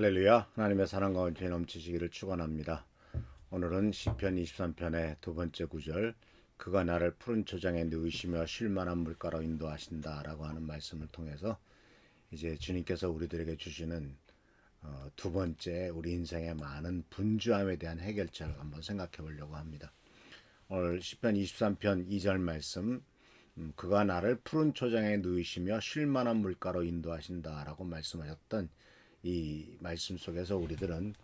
할렐루야. 하나님의 사랑과 은총이 넘치시기를 축원합니다. 오늘은 시편 23편의 두 번째 구절, 그가 나를 푸른 초장에 누이시며 쉴만한 물가로 인도하신다라고 하는 말씀을 통해서 이제 주님께서 우리들에게 주시는 두 번째 우리 인생의 많은 분주함에 대한 해결책을 한번 생각해 보려고 합니다. 오늘 시편 23편 2절 말씀, 그가 나를 푸른 초장에 누이시며 쉴만한 물가로 인도하신다라고 말씀하셨던 이 말씀 속에서 우리들은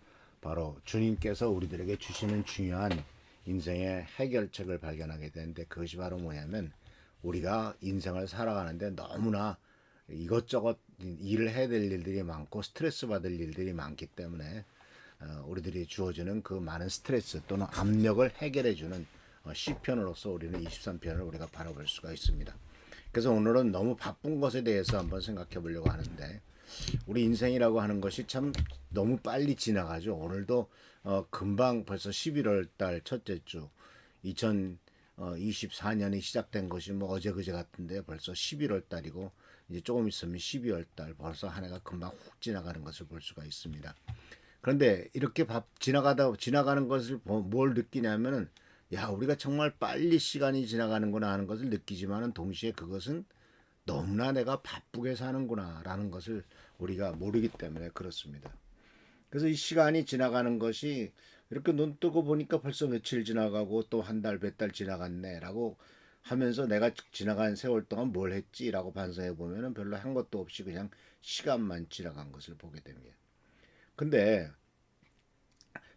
바로 주님께서 우리들에게 주시는 중요한 인생의 해결책을 발견하게 되는데, 그것이 바로 뭐냐면 우리가 인생을 살아가는데 너무나 이것저것 일을 해야 될 일들이 많고 스트레스 받을 일들이 많기 때문에 우리들이 주어지는 그 많은 스트레스 또는 압력을 해결해주는 시편으로서 우리는 23편을 우리가 바라볼 수가 있습니다. 그래서 오늘은 너무 바쁜 것에 대해서 한번 생각해 보려고 하는데, 우리 인생이라고 하는 것이 참 너무 빨리 지나가죠. 오늘도 금방 벌써 11월 달 첫째 주 2024년이 시작된 것이 뭐 어제 그제 같은데 벌써 11월 달이고, 이제 조금 있으면 12월 달, 벌써 한 해가 금방 훅 지나가는 것을 볼 수가 있습니다. 그런데 이렇게 지나가는 것을 뭘 느끼냐면은, 야, 우리가 정말 빨리 시간이 지나가는구나 하는 것을 느끼지만은, 동시에 그것은 너무나 내가 바쁘게 사는구나라는 것을 우리가 모르기 때문에 그렇습니다. 그래서 이 시간이 지나가는 것이 이렇게 눈 뜨고 보니까 벌써 며칠 지나가고 또 한 달, 몇 달 지나갔네라고 하면서 내가 지나간 세월 동안 뭘 했지라고 반성해 보면은 별로 한 것도 없이 그냥 시간만 지나간 것을 보게 됩니다. 근데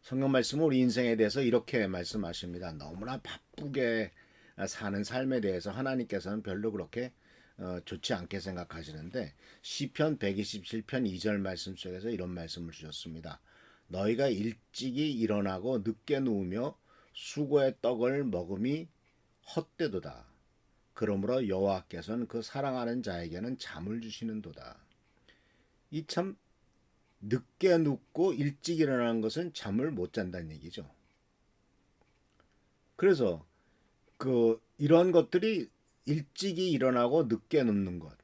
성경 말씀은 우리 인생에 대해서 이렇게 말씀하십니다. 너무나 바쁘게 사는 삶에 대해서 하나님께서는 별로 그렇게 좋지 않게 생각하시는데, 시편 127편 2절 말씀 속에서 이런 말씀을 주셨습니다. 너희가 일찍이 일어나고 늦게 누우며 수고의 떡을 먹음이 헛되도다. 그러므로 여호와께서는 그 사랑하는 자에게는 잠을 주시는도다. 이 참 늦게 눕고 일찍 일어나는 것은 잠을 못 잔다는 얘기죠. 그래서 이런 것들이 일찍이 일어나고 늦게 눕는 것,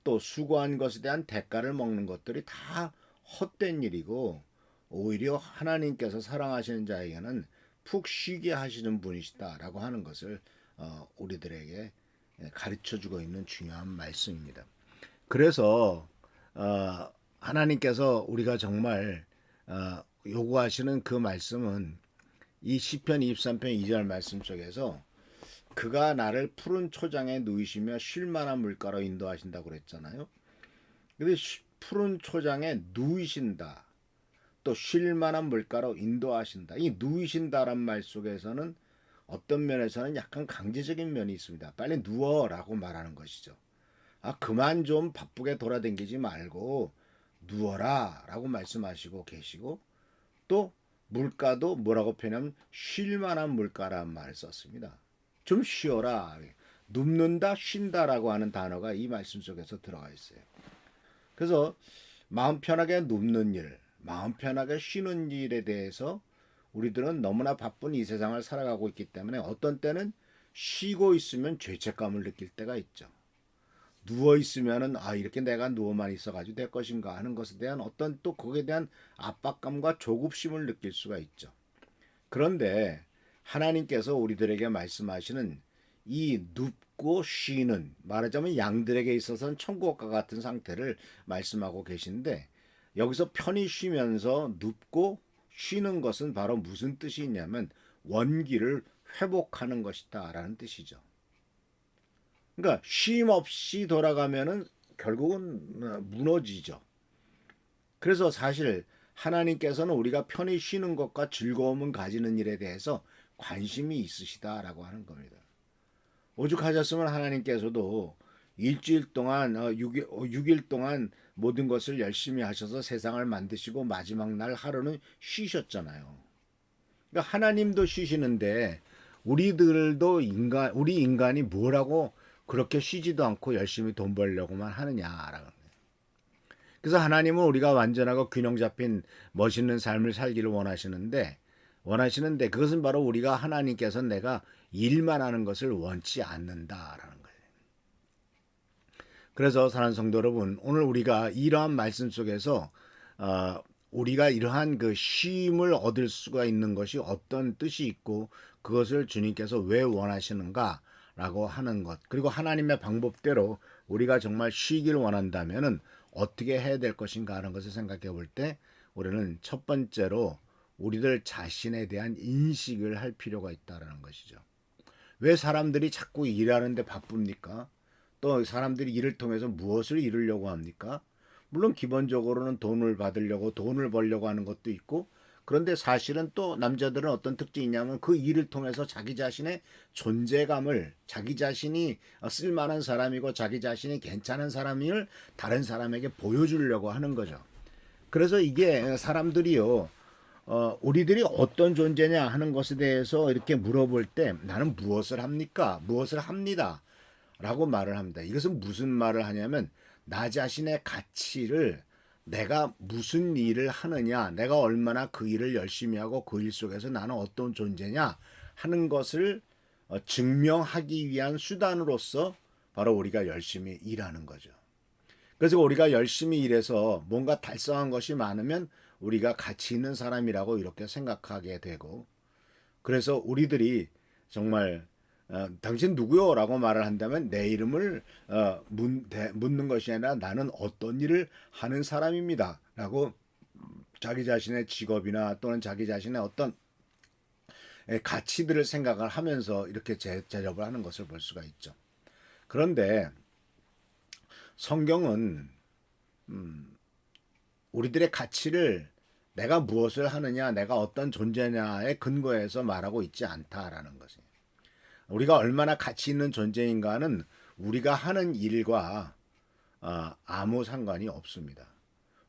또 수고한 것에 대한 대가를 먹는 것들이 다 헛된 일이고, 오히려 하나님께서 사랑하시는 자에게는 푹 쉬게 하시는 분이시다라고 하는 것을 우리들에게 가르쳐 주고 있는 중요한 말씀입니다. 그래서 하나님께서 우리가 정말 요구하시는 그 말씀은 이 시편 23편 2절 말씀 속에서, 그가 나를 푸른 초장에 누이시며 쉴만한 물가로 인도하신다고 그랬잖아요. 근데 푸른 초장에 누이신다, 또 쉴만한 물가로 인도하신다. 이 누이신다란 말 속에서는 어떤 면에서는 약간 강제적인 면이 있습니다. 빨리 누워라고 말하는 것이죠. 아, 그만 좀 바쁘게 돌아다니지 말고 누워라라고 말씀하시고 계시고, 또 물가도 뭐라고 표현하면 쉴만한 물가란 말을 썼습니다. 좀 쉬어라. 눕는다, 쉰다라고 하는 단어가 이 말씀 속에서 들어가 있어요. 그래서 마음 편하게 눕는 일, 마음 편하게 쉬는 일에 대해서 우리들은 너무나 바쁜 이 세상을 살아가고 있기 때문에 어떤 때는 쉬고 있으면 죄책감을 느낄 때가 있죠. 누워 있으면은 이렇게 내가 누워만 있어가지고 될 것인가 하는 것에 대한 어떤 또 거기에 대한 압박감과 조급심을 느낄 수가 있죠. 그런데 하나님께서 우리들에게 말씀하시는 이 눕고 쉬는, 말하자면 양들에게 있어서는 천국과 같은 상태를 말씀하고 계신데, 여기서 편히 쉬면서 눕고 쉬는 것은 바로 무슨 뜻이 있냐면 원기를 회복하는 것이다 라는 뜻이죠. 그러니까 쉼 없이 돌아가면은 결국은 무너지죠. 그래서 사실 하나님께서는 우리가 편히 쉬는 것과 즐거움을 가지는 일에 대해서 관심이 있으시다라고 하는 겁니다. 오죽하셨으면 하나님께서도 일주일 동안 6일 동안 모든 것을 열심히 하셔서 세상을 만드시고 마지막 날 하루는 쉬셨잖아요. 그러니까 하나님도 쉬시는데 우리 인간이 뭐라고 그렇게 쉬지도 않고 열심히 돈 벌려고만 하느냐라는 거예요. 그래서 하나님은 우리가 완전하고 균형 잡힌 멋있는 삶을 살기를 원하시는데 그것은 바로 우리가 하나님께서 내가 일만 하는 것을 원치 않는다라는 거예요. 그래서 사랑하는 성도 여러분, 오늘 우리가 이러한 말씀 속에서 우리가 이러한 그 쉼을 얻을 수가 있는 것이 어떤 뜻이 있고 그것을 주님께서 왜 원하시는가라고 하는 것, 그리고 하나님의 방법대로 우리가 정말 쉬기를 원한다면은 어떻게 해야 될 것인가 하는 것을 생각해 볼 때 우리는 첫 번째로 우리들 자신에 대한 인식을 할 필요가 있다라는 것이죠. 왜 사람들이 자꾸 일하는데 바쁩니까? 또 사람들이 일을 통해서 무엇을 이루려고 합니까? 물론 기본적으로는 돈을 받으려고 돈을 벌려고 하는 것도 있고, 그런데 사실은 또 남자들은 어떤 특징이 있냐면 그 일을 통해서 자기 자신의 존재감을, 자기 자신이 쓸만한 사람이고 자기 자신이 괜찮은 사람을 다른 사람에게 보여주려고 하는 거죠. 그래서 이게 사람들이요, 우리들이 어떤 존재냐 하는 것에 대해서 이렇게 물어볼 때 나는 무엇을 합니까? 무엇을 합니다. 라고 말을 합니다. 이것은 무슨 말을 하냐면 나 자신의 가치를 내가 무슨 일을 하느냐, 내가 얼마나 그 일을 열심히 하고 그 일 속에서 나는 어떤 존재냐 하는 것을 증명하기 위한 수단으로서 바로 우리가 열심히 일하는 거죠. 그래서 우리가 열심히 일해서 뭔가 달성한 것이 많으면 우리가 가치 있는 사람이라고 이렇게 생각하게 되고, 그래서 우리들이 정말 당신 누구요? 라고 말을 한다면 내 이름을 묻는 것이 아니라 나는 어떤 일을 하는 사람입니다. 라고 자기 자신의 직업이나 또는 자기 자신의 어떤 가치들을 생각을 하면서 이렇게 대접을 하는 것을 볼 수가 있죠. 그런데 성경은 우리들의 가치를 내가 무엇을 하느냐, 내가 어떤 존재냐에 근거해서 말하고 있지 않다라는 것이에요. 우리가 얼마나 가치 있는 존재인가는 우리가 하는 일과 아무 상관이 없습니다.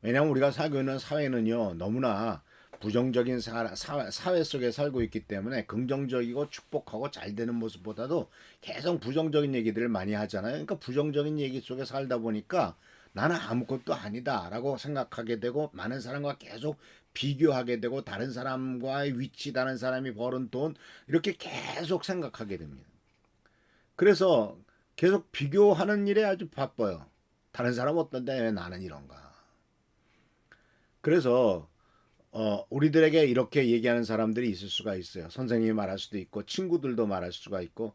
왜냐하면 우리가 살고 있는 사회는요, 너무나 부정적인 사회 속에 살고 있기 때문에 긍정적이고 축복하고 잘 되는 모습보다도 계속 부정적인 얘기들을 많이 하잖아요. 그러니까 부정적인 얘기 속에 살다 보니까 나는 아무것도 아니다라고 생각하게 되고 많은 사람과 계속 비교하게 되고 다른 사람과의 위치, 다른 사람이 벌은 돈 이렇게 계속 생각하게 됩니다. 그래서 계속 비교하는 일에 아주 바빠요. 다른 사람 어떤데 왜 나는 이런가. 그래서 우리들에게 이렇게 얘기하는 사람들이 있을 수가 있어요. 선생님이 말할 수도 있고 친구들도 말할 수가 있고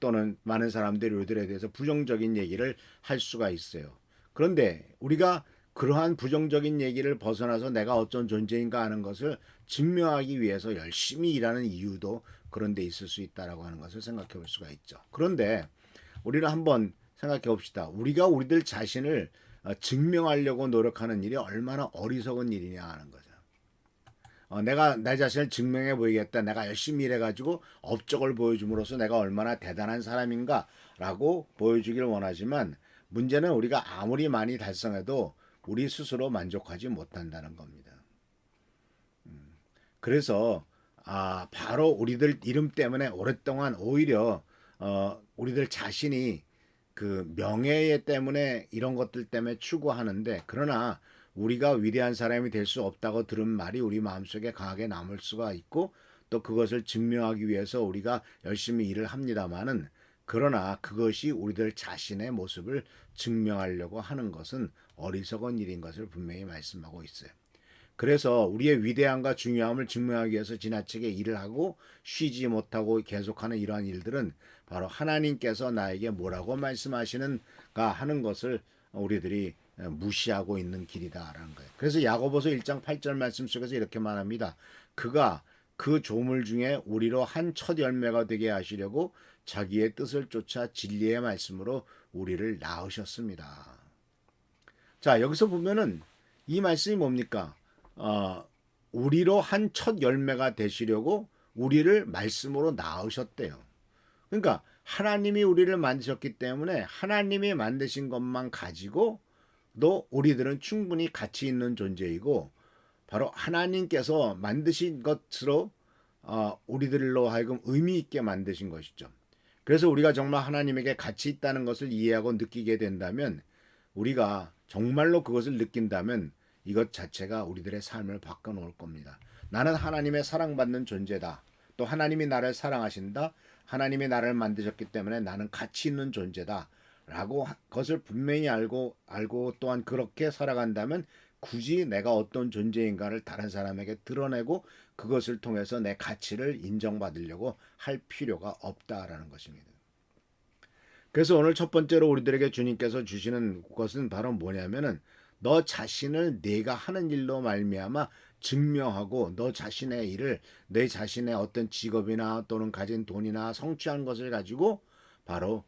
또는 많은 사람들이 우리들에 대해서 부정적인 얘기를 할 수가 있어요. 그런데 우리가 그러한 부정적인 얘기를 벗어나서 내가 어떤 존재인가 하는 것을 증명하기 위해서 열심히 일하는 이유도 그런 데 있을 수 있다라고 하는 것을 생각해 볼 수가 있죠. 그런데 우리는 한번 생각해 봅시다. 우리가 우리들 자신을 증명하려고 노력하는 일이 얼마나 어리석은 일이냐 하는 거죠. 내가 내 자신을 증명해 보이겠다. 내가 열심히 일해가지고 업적을 보여줌으로써 내가 얼마나 대단한 사람인가라고 보여주기를 원하지만 문제는 우리가 아무리 많이 달성해도 우리 스스로 만족하지 못한다는 겁니다. 그래서 바로 우리들 이름 때문에 오랫동안 오히려 우리들 자신이 그 명예 때문에 이런 것들 때문에 추구하는데, 그러나 우리가 위대한 사람이 될 수 없다고 들은 말이 우리 마음속에 강하게 남을 수가 있고 또 그것을 증명하기 위해서 우리가 열심히 일을 합니다마는, 그러나 그것이 우리들 자신의 모습을 증명하려고 하는 것은 어리석은 일인 것을 분명히 말씀하고 있어요. 그래서 우리의 위대함과 중요함을 증명하기 위해서 지나치게 일을 하고 쉬지 못하고 계속하는 이러한 일들은 바로 하나님께서 나에게 뭐라고 말씀하시는가 하는 것을 우리들이 무시하고 있는 길이다라는 거예요. 그래서 야고보서 1장 8절 말씀 속에서 이렇게 말합니다. 그가 그 조물 중에 우리로 한 첫 열매가 되게 하시려고 자기의 뜻을 쫓아 진리의 말씀으로 우리를 낳으셨습니다. 자, 여기서 보면은 이 말씀이 뭡니까? 우리로 한 첫 열매가 되시려고 우리를 말씀으로 낳으셨대요. 그러니까 하나님이 우리를 만드셨기 때문에 하나님이 만드신 것만 가지고 도 우리들은 충분히 가치 있는 존재이고, 바로 하나님께서 만드신 것으로 우리들로 하여금 의미 있게 만드신 것이죠. 그래서 우리가 정말 하나님에게 가치 있다는 것을 이해하고 느끼게 된다면, 우리가 정말로 그것을 느낀다면 이것 자체가 우리들의 삶을 바꿔놓을 겁니다. 나는 하나님의 사랑받는 존재다. 또 하나님이 나를 사랑하신다. 하나님이 나를 만드셨기 때문에 나는 가치 있는 존재다. 라고 그것을 분명히 알고 또한 그렇게 살아간다면 굳이 내가 어떤 존재인가를 다른 사람에게 드러내고 그것을 통해서 내 가치를 인정받으려고 할 필요가 없다라는 것입니다. 그래서 오늘 첫 번째로 우리들에게 주님께서 주시는 것은 바로 뭐냐면은 너 자신을 네가 하는 일로 말미암아 증명하고 너 자신의 일을 내 자신의 어떤 직업이나 또는 가진 돈이나 성취한 것을 가지고 바로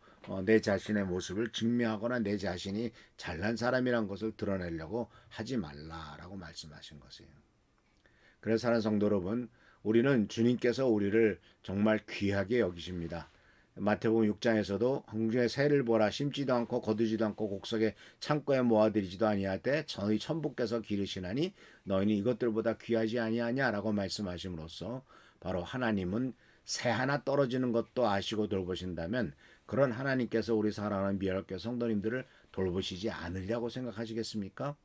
내 자신의 모습을 증명하거나 내 자신이 잘난 사람이란 것을 드러내려고 하지 말라라고 말씀하신 것이에요. 그래서 사랑하는 성도 여러분, 우리는 주님께서 우리를 정말 귀하게 여기십니다. 마태복음 6장에서도 홍중에 새를 보라 심지도 않고 거두지도 않고 곡석에 창고에 모아들이지도 아니하되 저희 천부께서 기르시나니 너희는 이것들보다 귀하지 아니하냐라고 말씀하심으로써 바로 하나님은 새 하나 떨어지는 것도 아시고 돌보신다면 그런 하나님께서 우리 사랑하는 미랄교회 성도님들을 돌보시지 않으리라고 생각하시겠습니까?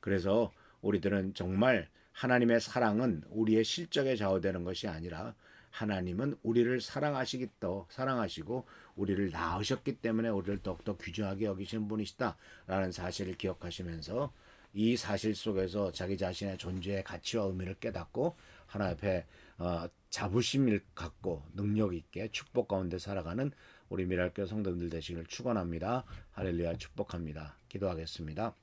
그래서 우리들은 정말 하나님의 사랑은 우리의 실적에 좌우되는 것이 아니라 하나님은 우리를 사랑하시고 우리를 낳으셨기 때문에 우리를 더욱더 귀중하게 여기시는 분이시다라는 사실을 기억하시면서 이 사실 속에서 자기 자신의 존재의 가치와 의미를 깨닫고 하나님 앞에 자부심을 갖고 능력 있게 축복 가운데 살아가는 우리 미랄교회 성도들 되시기를 축원합니다. 할렐루야 축복합니다. 기도하겠습니다.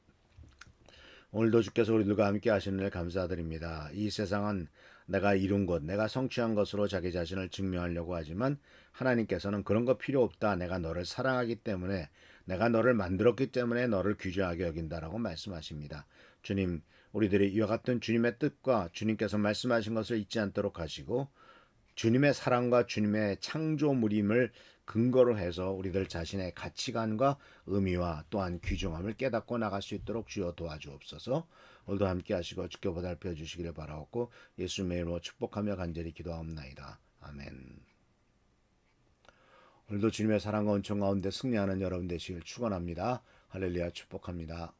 오늘도 주께서 우리들과 함께 하시는 일 감사드립니다. 이 세상은 내가 이룬 것, 내가 성취한 것으로 자기 자신을 증명하려고 하지만 하나님께서는 그런 거 필요 없다. 내가 너를 사랑하기 때문에 내가 너를 만들었기 때문에 너를 귀중하게 여긴다라고 말씀하십니다. 주님, 우리들이 이와 같은 주님의 뜻과 주님께서 말씀하신 것을 잊지 않도록 하시고 주님의 사랑과 주님의 창조물임을 근거로 해서 우리들 자신의 가치관과 의미와 또한 귀중함을 깨닫고 나갈 수 있도록 주여 도와주옵소서. 오늘도 함께 하시고 주께 보살펴 주시기를 바라옵고 예수님의 이름으로 축복하며 간절히 기도하옵나이다. 아멘. 오늘도 주님의 사랑과 은총 가운데 승리하는 여러분 되시길 축원합니다. 할렐루야 축복합니다.